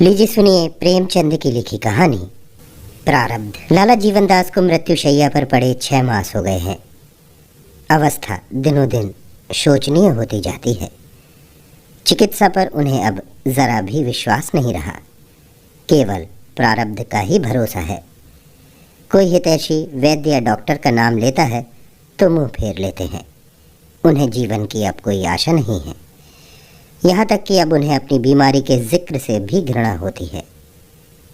लीजिए सुनिए प्रेमचंद की लिखी कहानी प्रारब्ध। लाला जीवनदास को मृत्युशैया पर पड़े 6 मास हो गए हैं। अवस्था दिनों दिन शोचनीय होती जाती है। चिकित्सा पर उन्हें अब जरा भी विश्वास नहीं रहा। केवल प्रारब्ध का ही भरोसा है। कोई हितैषी वैद्य या डॉक्टर का नाम लेता है तो मुंह फेर लेते हैं। उन्हें जीवन की अब कोई आशा नहीं है। यहाँ तक कि अब उन्हें अपनी बीमारी के जिक्र से भी घृणा होती है।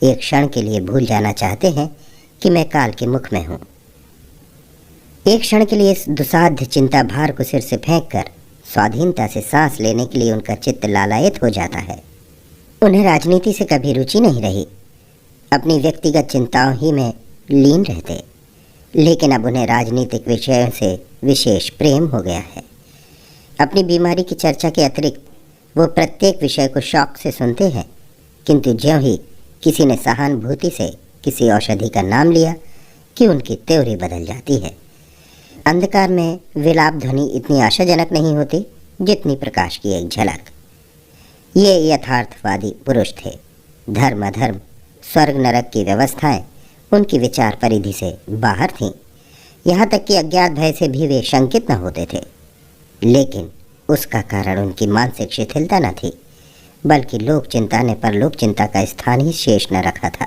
एक क्षण के लिए भूल जाना चाहते हैं कि मैं काल के मुख में हूँ। एक क्षण के लिए इस दुसाध्य चिंता भार को सिर से फेंक कर स्वाधीनता से सांस लेने के लिए उनका चित्त लालायित हो जाता है। उन्हें राजनीति से कभी रुचि नहीं रही। अपनी व्यक्तिगत चिंताओं ही में लीन रहते, लेकिन अब उन्हें राजनीतिक विषयों से विशेष प्रेम हो गया है। अपनी बीमारी की चर्चा के अतिरिक्त वो प्रत्येक विषय को शौक से सुनते हैं, किंतु ज्यों ही किसी ने सहानुभूति से किसी औषधि का नाम लिया कि उनकी त्योरी बदल जाती है। अंधकार में विलाप ध्वनि इतनी आशाजनक नहीं होती जितनी प्रकाश की एक झलक। ये यथार्थवादी पुरुष थे। धर्म अधर्म स्वर्ग नरक की व्यवस्थाएं उनकी विचार परिधि से बाहर थीं। यहाँ तक कि अज्ञात भय से भी वे शंकित न होते थे। लेकिन उसका कारण उनकी मानसिक शिथिलता न थी, बल्कि लोक चिंता ने परलोक चिंता का स्थान ही शेष न रखा था।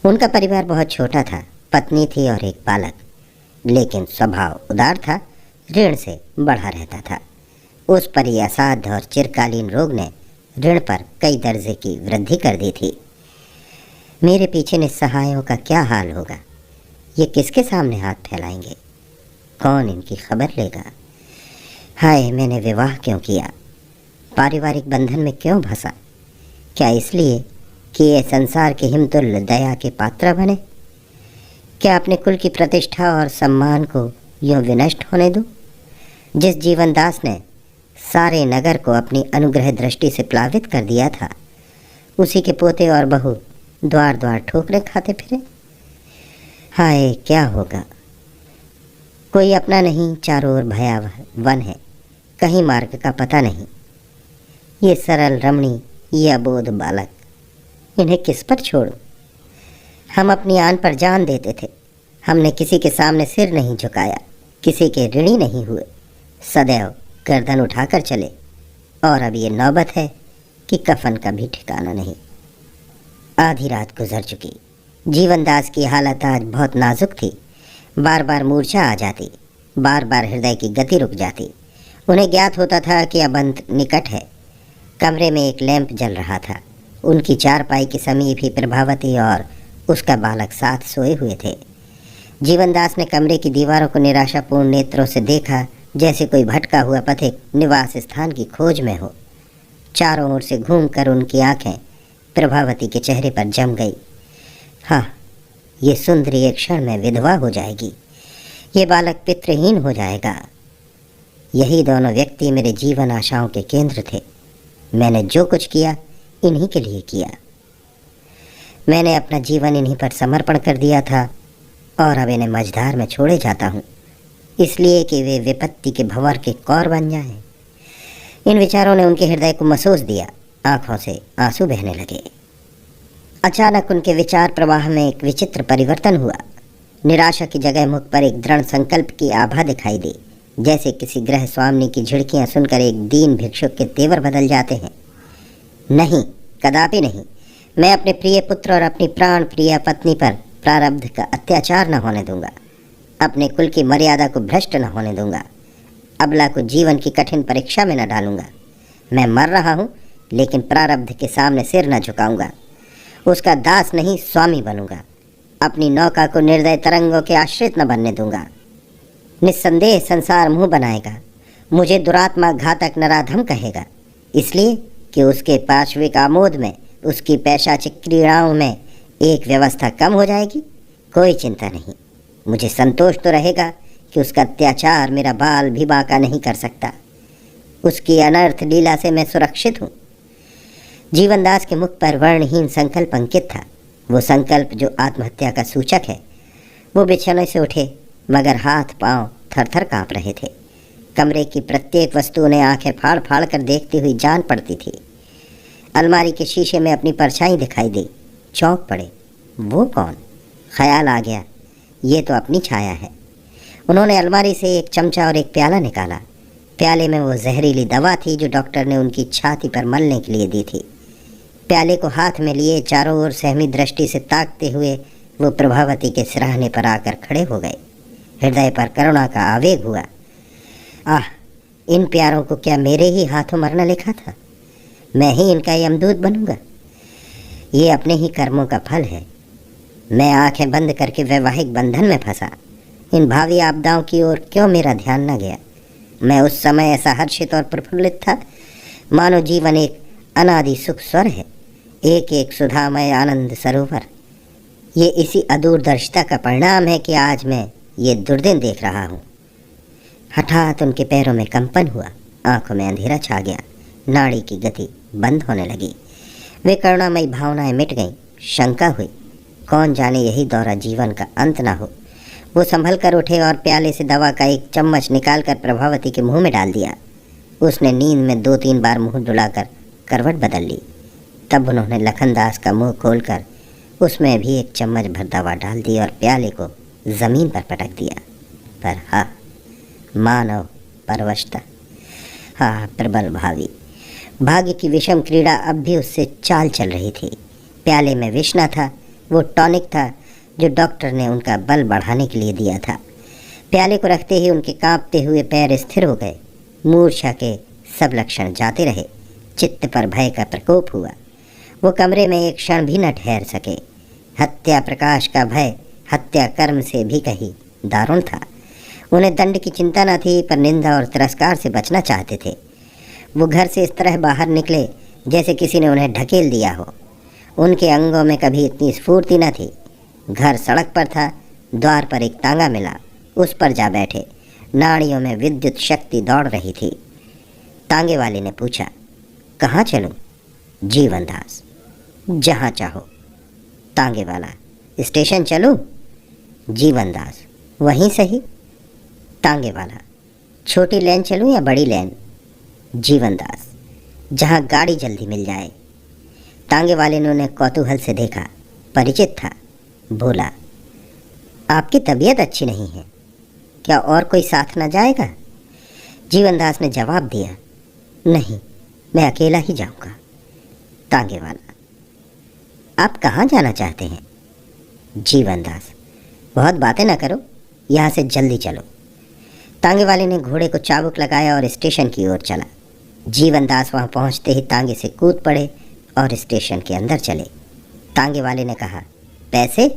उनका परिवार बहुत छोटा था। पत्नी थी और एक बालक, लेकिन स्वभाव उदार था, ऋण से बढ़ा रहता था। उस पर यह असाध्य और चिरकालीन रोग ने ऋण पर कई दर्जे की वृद्धि कर दी थी। मेरे पीछे निस्सहायों का क्या हाल होगा? ये किसके सामने हाथ फैलाएंगे? कौन इनकी खबर लेगा? हाय, मैंने विवाह क्यों किया? पारिवारिक बंधन में क्यों फंसा? क्या इसलिए कि ये संसार के हिमतुल्य दया के पात्र बने? क्या अपने कुल की प्रतिष्ठा और सम्मान को यूं विनष्ट होने दूं? जिस जीवनदास ने सारे नगर को अपनी अनुग्रह दृष्टि से प्लावित कर दिया था, उसी के पोते और बहू द्वार द्वार ठोकरे खाते फिरे। हाय, क्या होगा? कोई अपना नहीं, चारों ओर भयावह वन है, कहीं मार्ग का पता नहीं। ये सरल रमणी, ये अबोध बालक, इन्हें किस पर छोड़ूं? हम अपनी आन पर जान देते थे। हमने किसी के सामने सिर नहीं झुकाया, किसी के ऋणी नहीं हुए, सदैव गर्दन उठाकर चले। और अब ये नौबत है कि कफन का भी ठिकाना नहीं। आधी रात गुजर चुकी। जीवनदास की हालत आज बहुत नाजुक थी। बार बार मूर्छा आ जाती, बार बार हृदय की गति रुक जाती। उन्हें ज्ञात होता था कि अब अंत निकट है। कमरे में एक लैंप जल रहा था। उनकी चारपाई के समीप ही प्रभावती और उसका बालक साथ सोए हुए थे। जीवनदास ने कमरे की दीवारों को निराशापूर्ण नेत्रों से देखा, जैसे कोई भटका हुआ पथिक निवास स्थान की खोज में हो। चारों ओर से घूमकर उनकी आंखें प्रभावती के चेहरे पर जम गई। हाँ, ये सुंदरी एक क्षण में विधवा हो जाएगी। ये बालक पितृहीन हो जाएगा। यही दोनों व्यक्ति मेरे जीवन आशाओं के केंद्र थे। मैंने जो कुछ किया इन्हीं के लिए किया। मैंने अपना जीवन इन्हीं पर समर्पण कर दिया था और अब इन्हें मझधार में छोड़े जाता हूँ, इसलिए कि वे विपत्ति के भंवर के कौर बन जाएं। इन विचारों ने उनके हृदय को मसोस दिया। आंखों से आंसू बहने लगे। अचानक उनके विचार प्रवाह में एक विचित्र परिवर्तन हुआ। निराशा की जगह मुख पर एक दृढ़ संकल्प की आभा दिखाई दी, जैसे किसी गृह स्वामिनी की झिड़कियां सुनकर एक दीन भिक्षुक के तेवर बदल जाते हैं। नहीं, कदापि नहीं। मैं अपने प्रिय पुत्र और अपनी प्राण प्रिय पत्नी पर प्रारब्ध का अत्याचार न होने दूंगा। अपने कुल की मर्यादा को भ्रष्ट न होने दूंगा। अबला को जीवन की कठिन परीक्षा में न डालूंगा। मैं मर रहा हूँ, लेकिन प्रारब्ध के सामने सिर न झुकाऊंगा। उसका दास नहीं, स्वामी बनूंगा। अपनी नौका को निर्दय तरंगों के आश्रित न बनने दूंगा। निस्संदेह संसार मुंह बनाएगा, मुझे दुरात्मा घातक नराधम कहेगा, इसलिए कि उसके पार्श्विक आमोद में, उसकी पैशाचिक क्रीड़ाओं में एक व्यवस्था कम हो जाएगी। कोई चिंता नहीं। मुझे संतोष तो रहेगा कि उसका अत्याचार मेरा बाल भी बांका नहीं कर सकता। उसकी अनर्थ लीला से मैं सुरक्षित हूँ। जीवनदास के मुख पर वर्णहीन संकल्प अंकित था। वो संकल्प जो आत्महत्या का सूचक है। वो बिछौने से उठे, मगर हाथ पांव थरथर कांप रहे थे। कमरे की प्रत्येक वस्तु उन्हें आंखें फाड़ फाड़ कर देखती हुई जान पड़ती थी। अलमारी के शीशे में अपनी परछाई दिखाई दी। चौंक पड़े। वो कौन? ख्याल आ गया, ये तो अपनी छाया है। उन्होंने अलमारी से एक चमचा और एक प्याला निकाला। प्याले में वो जहरीली दवा थी जो डॉक्टर ने उनकी छाती पर मलने के लिए दी थी। प्याले को हाथ में लिए चारों ओर सहमी दृष्टि से ताकते हुए वो प्रभावती के सिरहाने पर आकर खड़े हो गए। हृदय पर करुणा का आवेग हुआ। आह, इन प्यारों को क्या मेरे ही हाथों मरना लिखा था? मैं ही इनका यमदूत बनूंगा? ये अपने ही कर्मों का फल है। मैं आंखें बंद करके वैवाहिक बंधन में फंसा। इन भावी आपदाओं की ओर क्यों मेरा ध्यान न गया? मैं उस समय ऐसा हर्षित और प्रफुल्लित था, मानो जीवन एक अनादि सुख स्वर है, एक एक सुधामय आनंद सरोवर। ये इसी अदूरदर्शिता का परिणाम है कि आज मैं ये दुर्दिन देख रहा हूँ। हठात उनके पैरों में कंपन हुआ, आंखों में अंधेरा छा गया, नाड़ी की गति बंद होने लगी। वे करुणामयी भावनाएं मिट गईं। शंका हुई, कौन जाने यही दौरा जीवन का अंत ना हो। वो संभल कर उठे और प्याले से दवा का एक चम्मच निकालकर प्रभावती के मुंह में डाल दिया। उसने नींद में 2-3 बार मुंह डुलाकर करवट बदल ली। तब उन्होंने लखनदास का मुंह खोलकर उसमें भी एक चम्मच भर दवा डाल दी और प्याले को जमीन पर पटक दिया। पर हाँ, मानव परवशता, हाँ प्रबल भावी। भाग्य की विषम क्रीड़ा अब भी उससे चाल चल रही थी। प्याले में विष न था, वो टॉनिक था जो डॉक्टर ने उनका बल बढ़ाने के लिए दिया था। प्याले को रखते ही उनके कांपते हुए पैर स्थिर हो गए। मूर्छा के सब लक्षण जाते रहे। चित्त पर भय का प्रकोप हुआ। वो कमरे में एक क्षण भी न ठहर सके। हत्या प्रकाश का भय हत्या कर्म से भी कहीं दारुण था। उन्हें दंड की चिंता न थी, पर निंदा और तिरस्कार से बचना चाहते थे। वो घर से इस तरह बाहर निकले जैसे किसी ने उन्हें ढकेल दिया हो। उनके अंगों में कभी इतनी स्फूर्ति न थी। घर सड़क पर था, द्वार पर एक तांगा मिला, उस पर जा बैठे। नाड़ियों में विद्युत शक्ति दौड़ रही थी। तांगे वाले ने पूछा, कहाँ चलूं? जीवनदास, जहाँ चाहो। तांगे वाला, स्टेशन चलूं? जीवनदास, वहीं सही। तांगे वाला, छोटी लेन चलूं या बड़ी लेन? जीवनदास, जहाँ गाड़ी जल्दी मिल जाए। तांगे वाले ने उन्हें कौतूहल से देखा, परिचित था। बोला, आपकी तबीयत अच्छी नहीं है, क्या और कोई साथ न जाएगा? जीवनदास ने जवाब दिया, नहीं, मैं अकेला ही जाऊंगा। तांगे वाला, आप कहाँ जाना चाहते हैं? जीवनदास, बहुत बातें न करो, यहाँ से जल्दी चलो। तांगे वाले ने घोड़े को चाबुक लगाया और स्टेशन की ओर चला। जीवनदास वहाँ पहुँचते ही तांगे से कूद पड़े और स्टेशन के अंदर चले। तांगे वाले ने कहा, पैसे?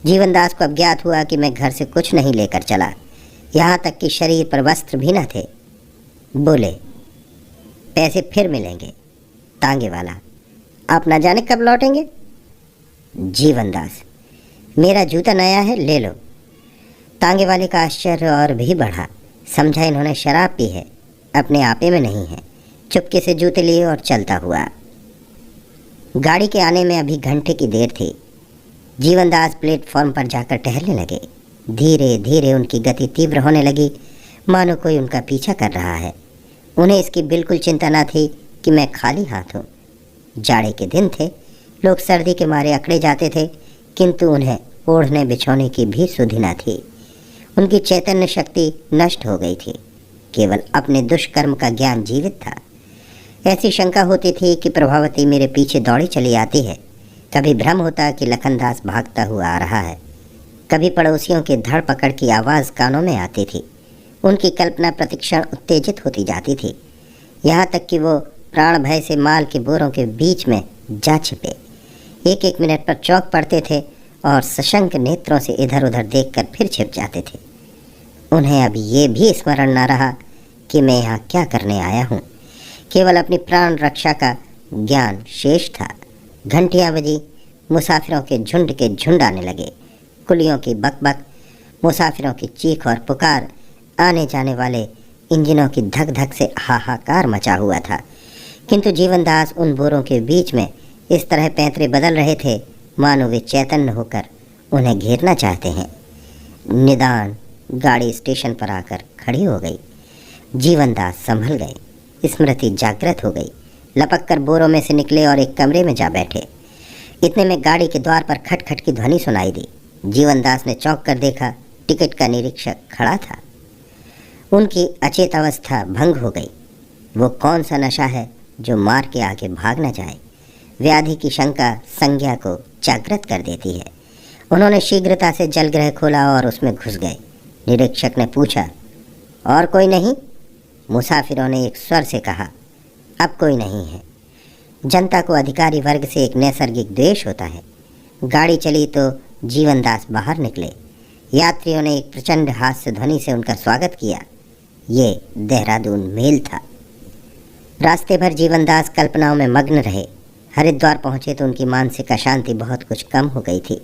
जीवनदास को अब ज्ञात हुआ कि मैं घर से कुछ नहीं लेकर चला, यहाँ तक कि शरीर पर वस्त्र भी न थे। बोले, पैसे फिर मिलेंगे। तांगे वाला, आप न जाने कब लौटेंगे? जीवनदास, मेरा जूता नया है, ले लो। तांगे वाले का आश्चर्य और भी बढ़ा। समझा इन्होंने शराब पी है, अपने आपे में नहीं है। चुपके से जूते लिए और चलता हुआ। गाड़ी के आने में अभी घंटे की देर थी। जीवनदास प्लेटफॉर्म पर जाकर टहलने लगे। धीरे धीरे उनकी गति तीव्र होने लगी, मानो कोई उनका पीछा कर रहा है। उन्हें इसकी बिल्कुल चिंता न थी कि मैं खाली हाथ हूँ। जाड़े के दिन थे, लोग सर्दी के मारे अकड़े जाते थे, किंतु उन्हें ओढ़ने बिछोने की भी सुधि न थी। उनकी चैतन्य शक्ति नष्ट हो गई थी, केवल अपने दुष्कर्म का ज्ञान जीवित था। ऐसी शंका होती थी कि प्रभावती मेरे पीछे दौड़ी चली आती है। कभी भ्रम होता कि लखनदास भागता हुआ आ रहा है। कभी पड़ोसियों की धड़ पकड़ की आवाज़ कानों में आती थी। उनकी कल्पना प्रतिक्षण उत्तेजित होती जाती थी, यहाँ तक कि वो प्राण भय से माल के बोरों के बीच में जा छिपे। एक एक मिनट पर चौंक पड़ते थे और सशंक नेत्रों से इधर उधर देखकर फिर छिप जाते थे। उन्हें अब ये भी स्मरण न रहा कि मैं यहाँ क्या करने आया हूँ। केवल अपनी प्राण रक्षा का ज्ञान शेष था। घंटियाँ बजी, मुसाफिरों के झुंड आने लगे। कुलियों की बकबक, मुसाफिरों की चीख और पुकार, आने जाने वाले इंजनों की धक धक से हाहाकार मचा हुआ था। किंतु जीवनदास उन बोरों के बीच में इस तरह पैंतरे बदल रहे थे मानो वे चैतन्य होकर उन्हें घेरना चाहते हैं। निदान गाड़ी स्टेशन पर आकर खड़ी हो गई। जीवनदास संभल गए, स्मृति जागृत हो गई। लपक कर बोरों में से निकले और एक कमरे में जा बैठे। इतने में गाड़ी के द्वार पर खटखट की ध्वनि सुनाई दी। जीवनदास ने चौंक कर देखा, टिकट का निरीक्षक खड़ा था। उनकी अचेत अवस्था भंग हो गई। वो कौन सा नशा है जो मार के आगे भाग न जाए? व्याधि की शंका संज्ञा को जागृत कर देती है। उन्होंने शीघ्रता से जलगृह खोला और उसमें घुस गए। निरीक्षक ने पूछा, और कोई नहीं? मुसाफिरों ने एक स्वर से कहा, अब कोई नहीं है। जनता को अधिकारी वर्ग से एक नैसर्गिक द्वेष होता है। गाड़ी चली तो जीवनदास बाहर निकले। यात्रियों ने एक प्रचंड हास्य ध्वनि से उनका स्वागत किया। ये देहरादून मेल था। रास्ते भर जीवनदास कल्पनाओं में मग्न रहे। हरिद्वार पहुंचे तो उनकी मानसिक अशांति बहुत कुछ कम हो गई थी।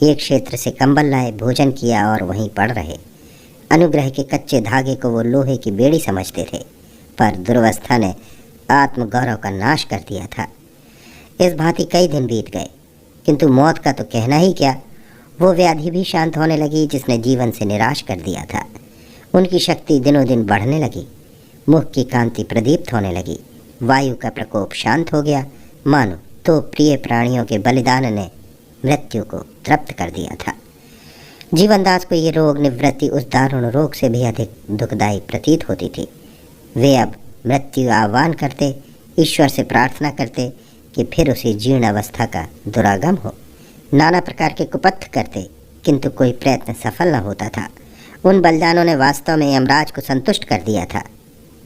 एक क्षेत्र से कंबल लाए, भोजन किया और वहीं पड़ रहे। अनुग्रह के कच्चे धागे को वो लोहे की बेड़ी समझते थे, पर दुर्वस्था ने आत्मगौरव का नाश कर दिया था। इस भांति कई दिन बीत गए, किंतु मौत का तो कहना ही क्या। वो व्याधि भी शांत होने लगी जिसने जीवन से निराश कर दिया था। उनकी शक्ति दिनों दिन बढ़ने लगी। मुख की कांति प्रदीप्त होने लगी। वायु का प्रकोप शांत हो गया, मानो तो प्रिय प्राणियों के बलिदान ने मृत्यु को तृप्त कर दिया था। जीवनदास को ये रोग निवृत्ति उस दारुण रोग से भी अधिक दुखदायी प्रतीत होती थी। वे अब मृत्यु आह्वान करते, ईश्वर से प्रार्थना करते कि फिर उसी जीर्ण अवस्था का दुरागम हो। नाना प्रकार के कुपथ करते, किंतु कोई प्रयत्न सफल न होता था। उन बलिदानों ने वास्तव में यमराज को संतुष्ट कर दिया था।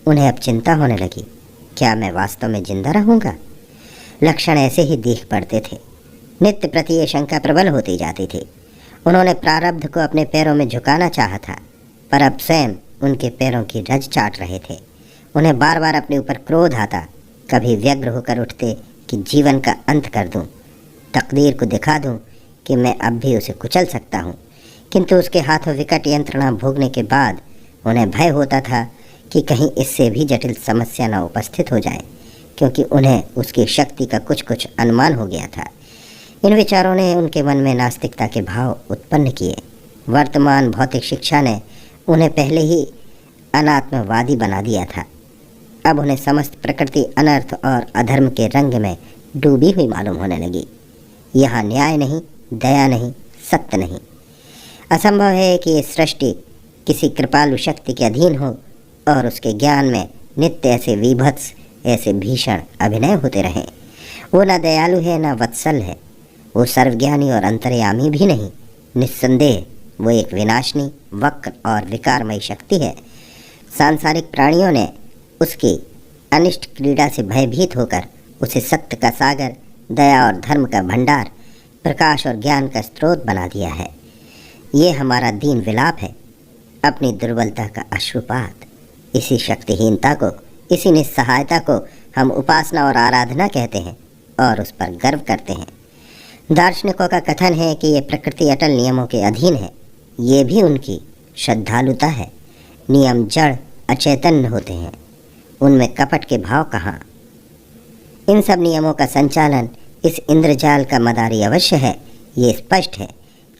उन्हें अब चिंता होने लगी, क्या मैं वास्तव में जिंदा रहूँगा? लक्षण ऐसे ही दिख पड़ते थे। नित्य प्रति ये शंका प्रबल होती जाती थी। उन्होंने प्रारब्ध को अपने पैरों में झुकाना चाहा था, पर अब स्वयं उनके पैरों की रज चाट रहे थे। उन्हें बार बार अपने ऊपर क्रोध आता। कभी व्यग्र होकर उठते कि जीवन का अंत कर दूं, तकदीर को दिखा दूं कि मैं अब भी उसे कुचल सकता हूं। किंतु उसके हाथों विकट यंत्रणा भोगने के बाद उन्हें भय होता था कि कहीं इससे भी जटिल समस्या न उपस्थित हो जाए, क्योंकि उन्हें उसकी शक्ति का कुछ कुछ अनुमान हो गया था। इन विचारों ने उनके मन में नास्तिकता के भाव उत्पन्न किए। वर्तमान भौतिक शिक्षा ने उन्हें पहले ही अनात्मवादी बना दिया था। अब उन्हें समस्त प्रकृति अनर्थ और अधर्म के रंग में डूबी हुई मालूम होने लगी। यहाँ न्याय नहीं, दया नहीं, सत्य नहीं। असंभव है कि ये सृष्टि किसी कृपालु शक्ति के अधीन हो और उसके ज्ञान में नित्य ऐसे विभत्स, ऐसे भीषण अभिनय होते रहें। वो न दयालु है, न वत्सल है। वो सर्वज्ञानी और अंतर्यामी भी नहीं। निस्संदेह वो एक विनाशनी, वक्र और विकारमयी शक्ति है। सांसारिक प्राणियों ने उसकी अनिष्ट क्रीड़ा से भयभीत होकर उसे सत्य का सागर, दया और धर्म का भंडार, प्रकाश और ज्ञान का स्रोत बना दिया है। ये हमारा दीन विलाप है, अपनी दुर्बलता का अश्रुपात। इसी शक्तिहीनता को, इसी निस्सहायता को हम उपासना और आराधना कहते हैं और उस पर गर्व करते हैं। दार्शनिकों का कथन है कि ये प्रकृति अटल नियमों के अधीन है। ये भी उनकी श्रद्धालुता है। नियम जड़ अचैतन्य होते हैं, उनमें कपट के भाव कहाँ। इन सब नियमों का संचालन इस इंद्रजाल का मदारी अवश्य है, ये स्पष्ट है,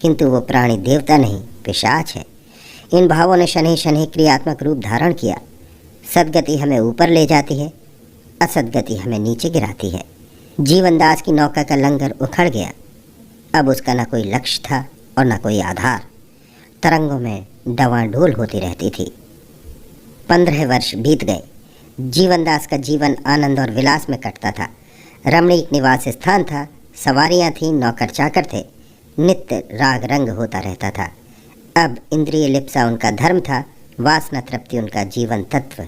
किंतु वो प्राणी देवता नहीं, पिशाच है। इन भावों ने शनि शनि क्रियात्मक रूप धारण किया। सद्गति हमें ऊपर ले जाती है, असद्गति हमें नीचे गिराती है। जीवनदास की नौका का लंगर उखड़ गया। अब उसका न कोई लक्ष्य था और न कोई आधार। तरंगों में डवाडोल होती रहती थी। 15 वर्ष बीत गए। जीवनदास का जीवन आनंद और विलास में कटता था। रमणीक निवास स्थान था, सवारियां थीं, नौकर चाकर थे, नित्य राग रंग होता रहता था। अब इंद्रिय लिप्सा उनका धर्म था, वासना तृप्ति उनका जीवन तत्व।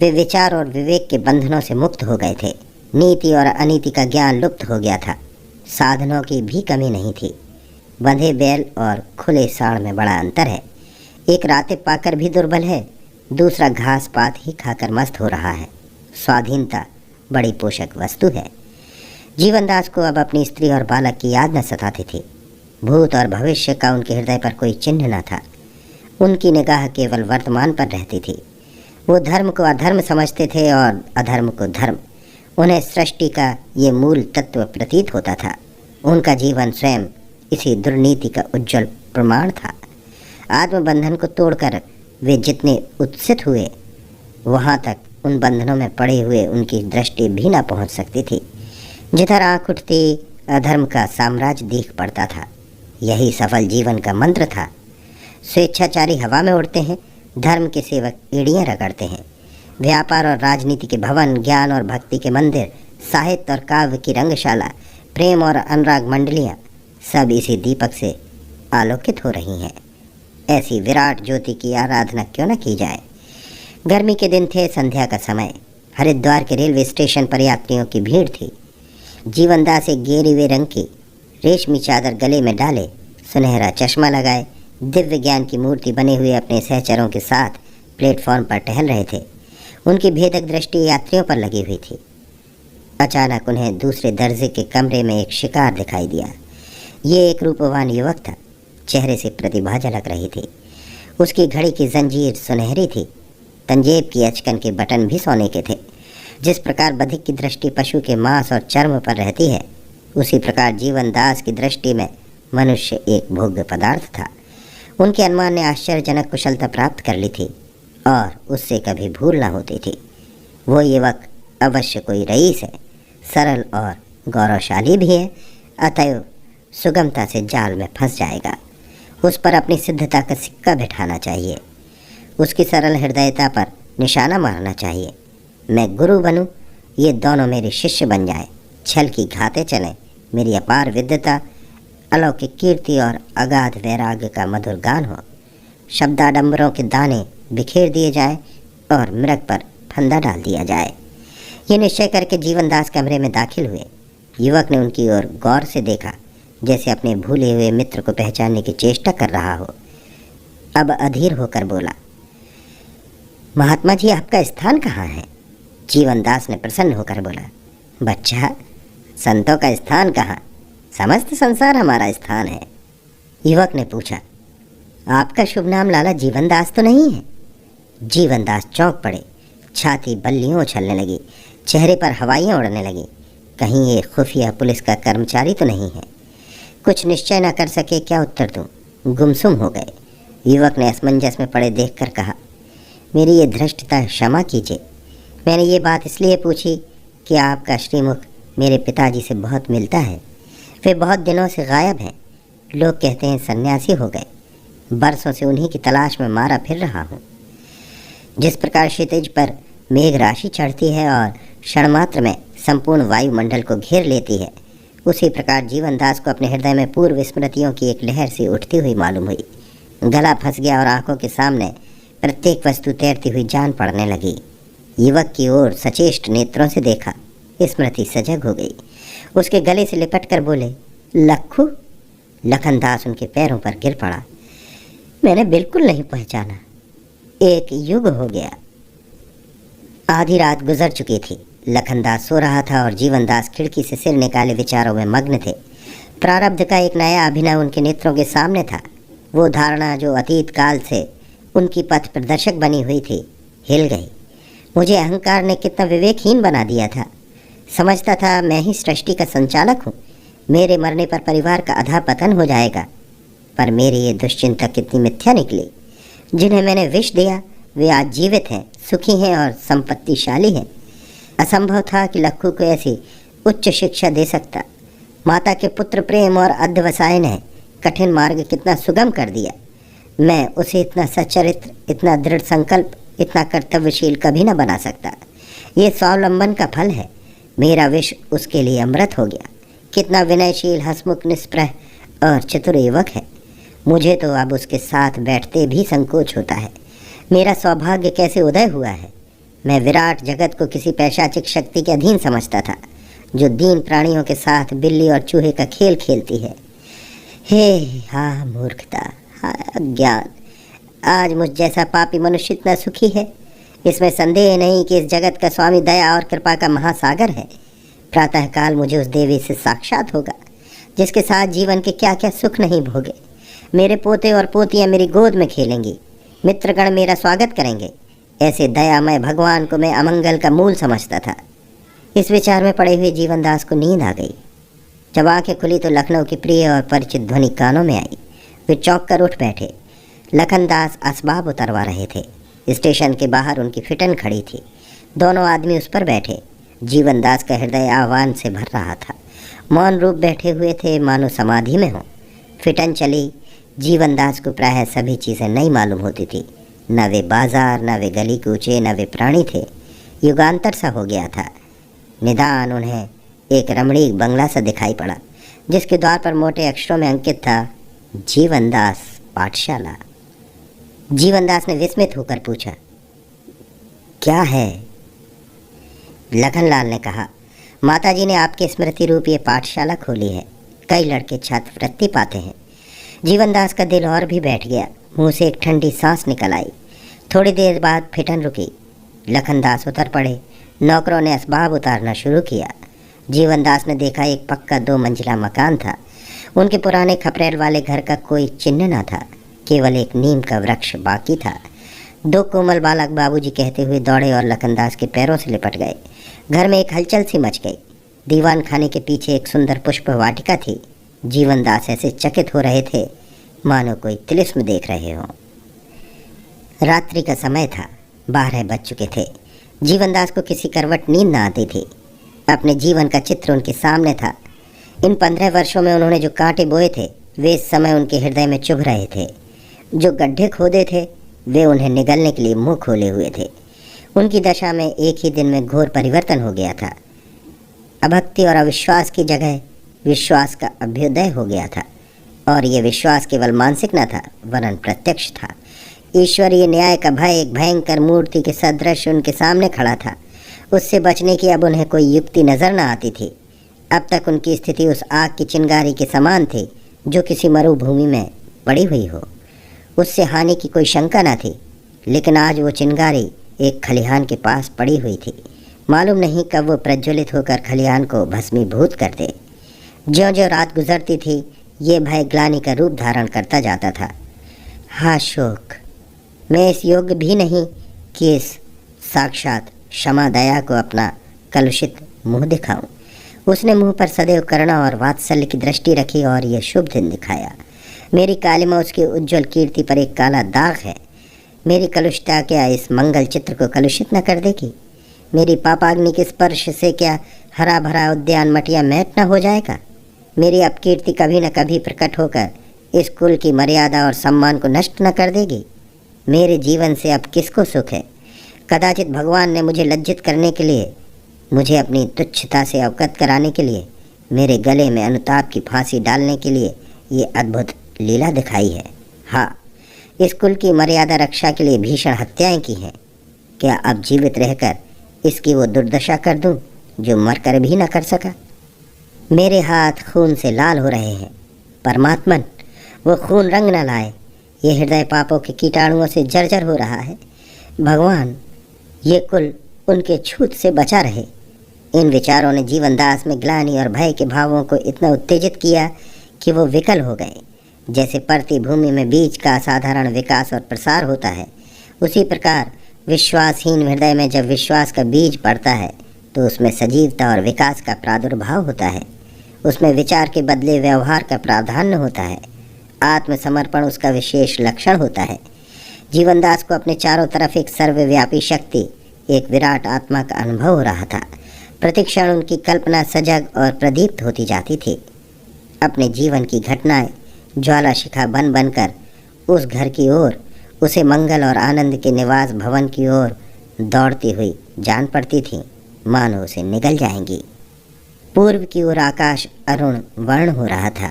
वे विचार और विवेक के बंधनों से मुक्त हो गए थे। नीति और अनीति का ज्ञान लुप्त हो गया था। साधनों की भी कमी नहीं थी। बंधे बैल और खुले साड़ में बड़ा अंतर है। एक राते पाकर भी दुर्बल है, दूसरा घास पात ही खाकर मस्त हो रहा है। स्वाधीनता बड़ी पोषक वस्तु है। जीवनदास को अब अपनी स्त्री और बालक की याद न सताती थी। भूत और भविष्य का उनके हृदय पर कोई चिन्ह न था। उनकी निगाह केवल वर्तमान पर रहती थी। वो धर्म को अधर्म समझते थे और अधर्म को धर्म। उन्हें सृष्टि का ये मूल तत्व प्रतीत होता था। उनका जीवन स्वयं इसी दुर्नीति का उज्जवल प्रमाण था। आत्मबंधन को तोड़कर वे जितने उत्सित हुए, वहाँ तक उन बंधनों में पड़े हुए उनकी दृष्टि भी न पहुंच सकती थी। जिधर आँख उठती अधर्म का साम्राज्य दिख पड़ता था। यही सफल जीवन का मंत्र था। स्वेच्छाचारी हवा में उड़ते हैं, धर्म के सेवक एड़ियाँ रगड़ते हैं। व्यापार और राजनीति के भवन, ज्ञान और भक्ति के मंदिर, साहित्य और काव्य की रंगशाला, प्रेम और अनुराग मंडलियाँ सब इसी दीपक से आलोकित हो रही हैं। ऐसी विराट ज्योति की आराधना क्यों न की जाए। गर्मी के दिन थे, संध्या का समय। हरिद्वार के रेलवे स्टेशन पर यात्रियों की भीड़ थी। जीवनदास एक गेरे हुए रंग की रेशमी चादर गले में डाले, सुनहरा चश्मा लगाए, दिव्य ज्ञान की मूर्ति बने हुए अपने सहचरों के साथ प्लेटफॉर्म पर टहल रहे थे। उनकी भेदक दृष्टि यात्रियों पर लगी हुई थी। अचानक उन्हें दूसरे दर्जे के कमरे में एक शिकार दिखाई दिया। ये एक रूपवान युवक था। चेहरे से प्रतिभा झलक रही थी। उसकी घड़ी की जंजीर सुनहरी थी। तंजेब की अचकन के बटन भी सोने के थे। जिस प्रकार बधिक की दृष्टि पशु के मांस और चर्म पर रहती है, उसी प्रकार जीवनदास की दृष्टि में मनुष्य एक भोग्य पदार्थ था। उनके अनुमान ने आश्चर्यजनक कुशलता प्राप्त कर ली थी और उससे कभी भूल न होती थी। वो युवक अवश्य कोई रईस है, सरल और गौरवशाली भी है, अतएव सुगमता से जाल में फंस जाएगा। उस पर अपनी सिद्धता का सिक्का बिठाना चाहिए। उसकी सरल हृदयता पर निशाना मारना चाहिए। मैं गुरु बनूं, ये दोनों मेरे शिष्य बन जाए। छल की घाते चले, मेरी अपार विद्वता, अलौकिक कीर्ति और अगाध वैराग्य का मधुर गान हो। शब्दाडंबरों के दाने बिखेर दिए जाए और मृग पर फंदा डाल दिया जाए। ये निश्चय करके जीवनदास कमरे में दाखिल हुए। युवक ने उनकी ओर गौर से देखा, जैसे अपने भूले हुए मित्र को पहचानने की चेष्टा कर रहा हो। अब अधीर होकर बोला, महात्मा जी, आपका स्थान कहाँ है? जीवनदास ने प्रसन्न होकर बोला, बच्चा, संतों का स्थान कहाँ, समस्त संसार हमारा स्थान है। युवक ने पूछा, आपका शुभ नाम लाला जीवनदास तो नहीं है? जीवनदास चौंक पड़े। छाती बल्लियों उछलने लगी, चेहरे पर हवाइयाँ उड़ने लगी। कहीं ये खुफिया पुलिस का कर्मचारी तो नहीं है? कुछ निश्चय न कर सके क्या उत्तर दूं, गुमसुम हो गए। युवक ने असमंजस में पड़े देखकर कहा, मेरी ये धृष्टता क्षमा कीजिए। मैंने ये बात इसलिए पूछी कि आपका श्रीमुख मेरे पिताजी से बहुत मिलता है। वे बहुत दिनों से गायब हैं। लोग कहते हैं सन्यासी हो गए। बरसों से उन्हीं की तलाश में मारा फिर रहा हूँ। जिस प्रकार क्षितिज पर मेघ राशि चढ़ती है और क्षणमात्र में संपूर्ण वायुमंडल को घेर लेती है, उसी प्रकार जीवनदास को अपने हृदय में पूर्व स्मृतियों की एक लहर से उठती हुई मालूम हुई। गला फंस गया और आंखों के सामने प्रत्येक वस्तु तैरती हुई जान पड़ने लगी। युवक की ओर सचेष्ट नेत्रों से देखा। स्मृति सजग हो गई। उसके गले से लिपट कर बोले, लखू। लखनदास उनके पैरों पर गिर पड़ा। मैंने बिल्कुल नहीं पहचाना। एक युग हो गया। आधी रात गुजर चुकी थी। लखनदास सो रहा था और जीवनदास खिड़की से सिर निकाले विचारों में मग्न थे। प्रारब्ध का एक नया अभिनय उनके नेत्रों के सामने था। वो धारणा जो अतीत काल से उनकी पथ प्रदर्शक बनी हुई थी, हिल गई। मुझे अहंकार ने कितना विवेकहीन बना दिया था। समझता था मैं ही सृष्टि का संचालक हूँ। मेरे मरने पर परिवार का अधा पतन हो जाएगा। पर मेरी ये दुश्चिंता कितनी मिथ्या निकली। जिन्हें मैंने विष दिया वे आज जीवित हैं, सुखी हैं और संपत्तिशाली हैं। असंभव था कि लक्खू को ऐसी उच्च शिक्षा दे सकता। माता के पुत्र प्रेम और अध्यवसाय ने कठिन मार्ग कितना सुगम कर दिया। मैं उसे इतना सच्चरित्र, इतना दृढ़ संकल्प, इतना कर्तव्यशील कभी न बना सकता। ये स्वावलंबन का फल है। मेरा विष उसके लिए अमृत हो गया। कितना विनयशील, हंसमुख, निष्प्रह और चतुर युवक है। मुझे तो अब उसके साथ बैठते भी संकोच होता है। मेरा सौभाग्य कैसे उदय हुआ है। मैं विराट जगत को किसी पैशाचिक शक्ति के अधीन समझता था, जो दीन प्राणियों के साथ बिल्ली और चूहे का खेल खेलती है। हे हाँ मूर्खता, हाँ अज्ञान। आज मुझ जैसा पापी मनुष्य इतना सुखी है, इसमें संदेह नहीं कि इस जगत का स्वामी दया और कृपा का महासागर है। प्रातःकाल मुझे उस देवी से साक्षात होगा, जिसके साथ जीवन के क्या क्या सुख नहीं भोगे। मेरे पोते और पोतियाँ मेरी गोद में खेलेंगी। मित्रगण मेरा स्वागत करेंगे। ऐसे दयामय भगवान को मैं अमंगल का मूल समझता था। इस विचार में पड़े हुए जीवनदास को नींद आ गई। जब आंखें खुली तो लखनऊ की प्रिय और परिचित ध्वनि कानों में आई। वे चौंक कर उठ बैठे। लखनदास असबाब उतरवा रहे थे। स्टेशन के बाहर उनकी फिटन खड़ी थी। दोनों आदमी उस पर बैठे। जीवनदास का हृदय आह्वान से भर रहा था। मौन रूप बैठे हुए थे, मानो समाधि में हों। फिटन चली। जीवनदास को प्रायः सभी चीज़ें नई मालूम होती थी। न वे बाजार, न वे गली कूचे, न वे प्राणी थे। युगांतर सा हो गया था। निदान उन्हें एक रमणीक बंगला सा दिखाई पड़ा, जिसके द्वार पर मोटे अक्षरों में अंकित था, जीवनदास पाठशाला। जीवनदास ने विस्मित होकर पूछा, क्या है? लखनलाल ने कहा, माताजी ने आपके स्मृति रूप ये पाठशाला खोली है। कई लड़के छात्रवृत्ति पाते हैं। जीवनदास का दिल और भी बैठ गया। मुंह से एक ठंडी सांस निकल आई। थोड़ी देर बाद फिटन रुकी। लखनदास उतर पड़े। नौकरों ने असबाब उतारना शुरू किया। जीवनदास ने देखा एक पक्का 2 मंजिला मकान था। उनके पुराने खपरेल वाले घर का कोई चिन्ह न था, केवल एक नीम का वृक्ष बाकी था। 2 कोमल बालक बाबूजी कहते हुए दौड़े और लखनदास के पैरों से लिपट गए। घर में एक हलचल सी मच गई। दीवान खाने के पीछे एक सुंदर पुष्प वाटिका थी। जीवनदास ऐसे चकित हो रहे थे मानो कोई तिलिस्म देख रहे हों। रात्रि का समय था। 12 बज चुके थे। जीवनदास को किसी करवट नींद न आती थी। अपने जीवन का चित्र उनके सामने था। इन 15 वर्षों में उन्होंने जो कांटे बोए थे, वे इस समय उनके हृदय में चुभ रहे थे। जो गड्ढे खोदे थे, वे उन्हें निगलने के लिए मुंह खोले हुए थे। उनकी दशा में एक ही दिन में घोर परिवर्तन हो गया था। अभक्ति और अविश्वास की जगह विश्वास का अभ्युदय हो गया था। और ये विश्वास केवल मानसिक न था, वरन प्रत्यक्ष था। ईश्वरीय न्याय का भय एक भयंकर मूर्ति के सदृश उनके सामने खड़ा था। उससे बचने की अब उन्हें कोई युक्ति नजर न आती थी। अब तक उनकी स्थिति उस आग की चिंगारी के समान थी जो किसी मरुभूमि में पड़ी हुई हो। उससे हानि की कोई शंका न थी, लेकिन आज वो चिंगारी एक खलिहान के पास पड़ी हुई थी। मालूम नहीं कब वो प्रज्वलित होकर खलिहान को भस्मीभूत कर दे। ज्यों-ज्यों रात गुजरती थी, ये भय ग्लानि का रूप धारण करता जाता था। हाँ शोक, मैं इस योग्य भी नहीं कि इस साक्षात क्षमा दया को अपना कलुषित मुंह दिखाऊं। उसने मुंह पर सदैव करुणा और वात्सल्य की दृष्टि रखी और यह शुभ दिन दिखाया। मेरी कालिमा उसकी उज्ज्वल कीर्ति पर एक काला दाग है। मेरी कलुषता क्या इस मंगल चित्र को कलुषित न कर देगी? मेरी पापाग्नि के स्पर्श से क्या हरा भरा उद्यान मटिया मैट न हो जाएगा? मेरी अपकीर्ति कभी न कभी प्रकट होकर इस कुल की मर्यादा और सम्मान को नष्ट न कर देगी? मेरे जीवन से अब किसको सुख है? कदाचित भगवान ने मुझे लज्जित करने के लिए, मुझे अपनी तुच्छता से अवगत कराने के लिए, मेरे गले में अनुताप की फांसी डालने के लिए ये अद्भुत लीला दिखाई है। हाँ, इस कुल की मर्यादा रक्षा के लिए भीषण हत्याएं की हैं। क्या अब जीवित रहकर इसकी वो दुर्दशा कर दूं जो मरकर भी न कर सका? मेरे हाथ खून से लाल हो रहे हैं। परमात्मन, वो खून रंग न लाए। ये हृदय पापों के कीटाणुओं से जर्जर हो रहा है। भगवान, ये कुल उनके छूत से बचा रहे। इन विचारों ने जीवनदास में ग्लानि और भय के भावों को इतना उत्तेजित किया कि वो विकल हो गए। जैसे परती भूमि में बीज का असाधारण विकास और प्रसार होता है, उसी प्रकार विश्वासहीन हृदय में जब विश्वास का बीज पड़ता है तो उसमें सजीवता और विकास का प्रादुर्भाव होता है। उसमें विचार के बदले व्यवहार का प्राधान्य होता है। आत्मसमर्पण उसका विशेष लक्षण होता है। जीवनदास को अपने चारों तरफ एक सर्वव्यापी शक्ति, एक विराट आत्मा का अनुभव हो रहा था। प्रतिक्षण उनकी कल्पना सजग और प्रदीप्त होती जाती थी। अपने जीवन की घटनाएं ज्वाला शिखा बन बनकर उस घर की ओर, उसे मंगल और आनंद के निवास भवन की ओर दौड़ती हुई जान पड़ती थीं, मानो उसे निगल जाएंगी। पूर्व की ओर आकाश अरुण वर्ण हो रहा था।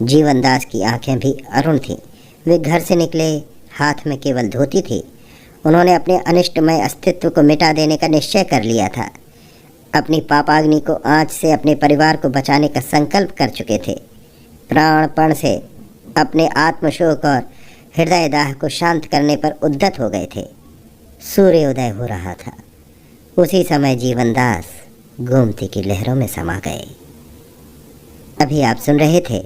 जीवनदास की आंखें भी अरुण थीं। वे घर से निकले, हाथ में केवल धोती थी। उन्होंने अपने अनिष्टमय अस्तित्व को मिटा देने का निश्चय कर लिया था। अपनी पापाग्नि को आँच से अपने परिवार को बचाने का संकल्प कर चुके थे। प्राणपण से अपने आत्मशोक और हृदय दाह को शांत करने पर उद्यत हो गए थे। सूर्योदय हो रहा था। उसी समय जीवनदास गोमती की लहरों में समा गए। अभी आप सुन रहे थे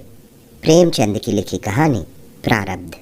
प्रेमचंद की लिखी कहानी प्रारब्ध।